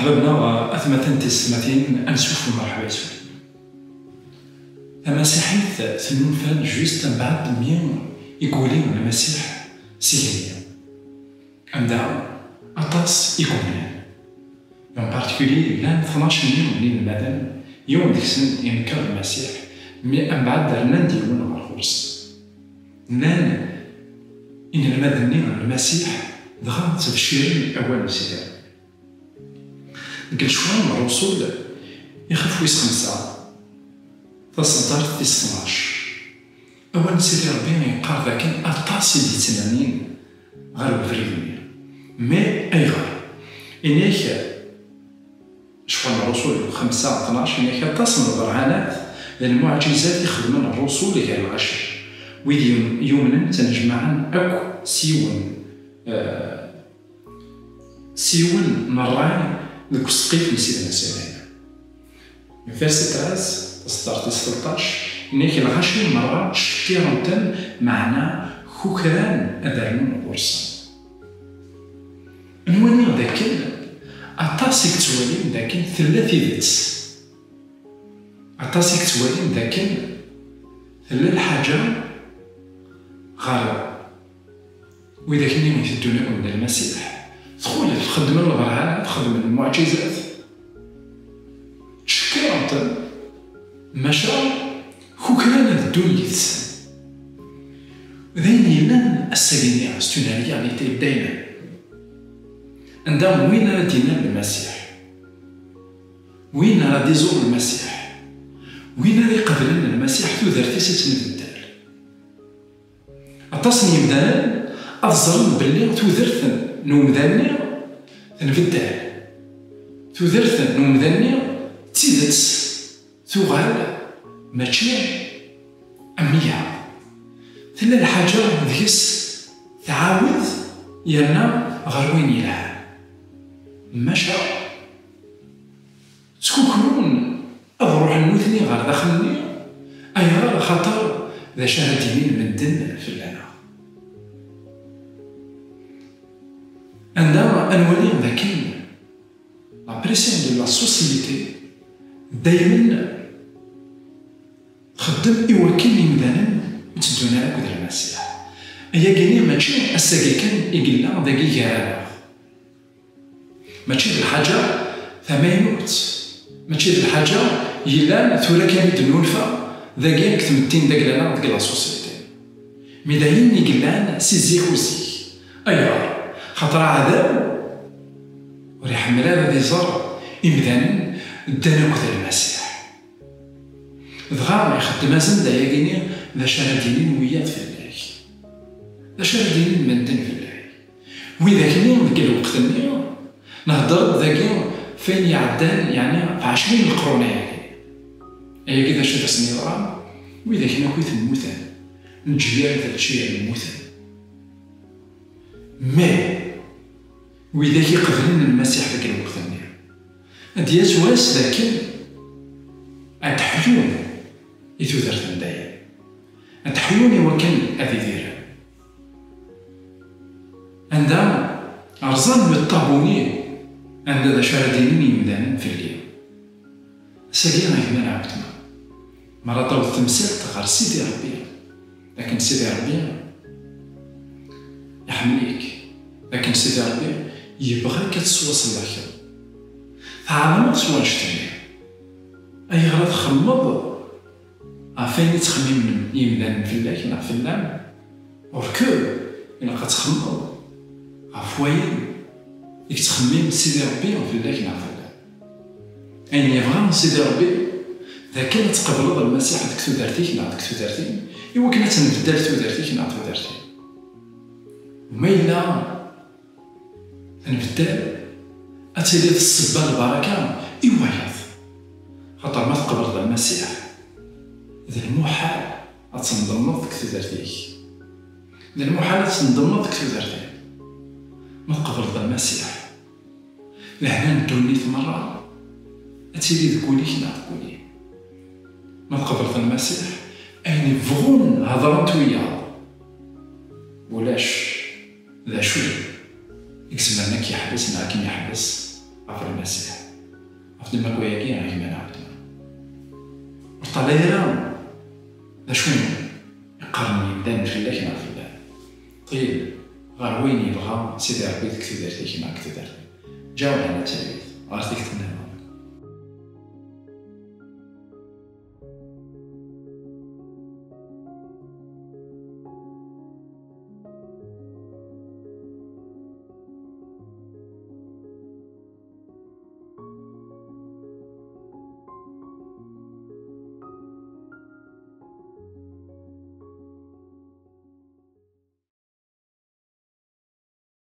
مرحبا أثمة تسمتين أنسوف مرحبا يسوي المسيحية تنفذ جوست بعد مين يقولين المسيح سيريا عندها أطاس يقولين en particulier لان 12 يوم من المدن يوم ديك السنة ينكر المسيح مي أم بعد درنا نديرون غير خرص لان إن المدني المسيح دغا تبشير أول سيدي قال شوان الرسول يخاف ويس 5 تصدر في 12 أول سيدي ربي يقال ذاك أطاس دي تنانين غير بفريدني مي أي غير إنيك شوان الرسول 5 12 إنيك أطاس من البرهانات لأن المعجزات يخدمون الرسول هي الغش ويدي يومنا تنجمعن أكو سيون مران ذوك السقيف من سيدنا سيدنا من فارس 13 تصدر 13 إنك الغشي مرة شكيرا معنا خوكران أدرنون الغرصة نواني ذاك أطاسيك توالين ذاك ثلاثي ذات أطاسيك توالين ذاك ثلاث الحاجة غير وإذا كنا نتدون من المسيح تقول تخدم البرهانات تخدم المعجزات تشكيرا ماشا خوكران الدنيا ذين يلان السجنية ستونالية يعني تبدأنا عندما وين ردينا المسيح وين راه ديزور المسيح وين راه قبلنا المسيح ذو ذرتي ستنبدل أتصني مدان أظن باللي توذرثن نومداني تنبدل توذرثن نومداني تزيدت ثغال ماشي أمية ثلا الحاجة ذيس تعاود يانا غروين يلها ماشا تكوكرون أضروح النوثني غير داخلني أيها خطر ذا شاهدين من دن في اللعنة عندما أنولي ذاكين لا بريسيون دو لا سوسيتي دايما خدم إواكين يمدانا يتدونا لك ذا المسيح هي كيني ماشي الساقي كان يقلنا ذاكي كارا ماشي الحاجة ثما يموت ماشي الحاجة يلان ثورا كان يدنولفا ذاكي كتمتين داك لنا داك لا سوسيتي مي داين يقلان سيزي خوزي أيوا خاطر عذاب وريح ملابا ذي زر إمدان دانا كذا المسيح دغا يخدم مازال دايا كيني ذا شاردينين ويات في الله ذا شاردينين مندن في الله وإذا كني ذاك الوقت ني نهضر ذاك فين يعدان يعني في 20 القرون يعني أي كذا شد سنيران وإذا كنا كويت الموتان نجيان ذا الشيء الموتان مي وإذا كي قبلنا المسيح ذاك الوقت ني دياز واس لكن أتحيون يتوذر ثندايا أتحيوني وكان أذي ذيرا عندما أرزان بالطابوني عند ذا شاردينين يمدانا في الليل ساقينا كمان عبتنا مرة طاو التمثال تغار سيدي ربي لكن سيدي ربي يحمليك لكن سيدي ربي يبغيك تسوس الآخر فعلمت سواش تاني أي غلط خمض عفاني تخميم يمدان في الله كنا في الله وركو إلا قتخمض عفوين إك تخميم سيدي ربي في الله كنا في الله أين يبغى سيدي ربي إذا كانت تقبل المسيح ديك تودرتي كنا ديك تودرتي إوا كنا تنبدل تودرتي كنا تودرتي وما إلا تنبدل أتيلي الصبا البركة إوايض خاطر ما تقبل المسيح ذا المحال أتنضمض ديك تودرتيك ذا المحال تنضمض ديك تودرتيك ما تقبل المسيح لهنا ندونيت مرة أتيلي تقولي كنا تقولي ما تقبل المسيح أين فغون هضرت وياه ولاش ذا شوي يكسب أنك يحبس معاك يحبس غف المسيح غف دما كوياكي غير ما نعاودنا الطليرة ذا شنو يقارني دان فلاك مع فلاك طيب غير وين يبغى سيدي ربي ديك تدارتي كيما هاك تدارتي جاوب على التلميذ غير ديك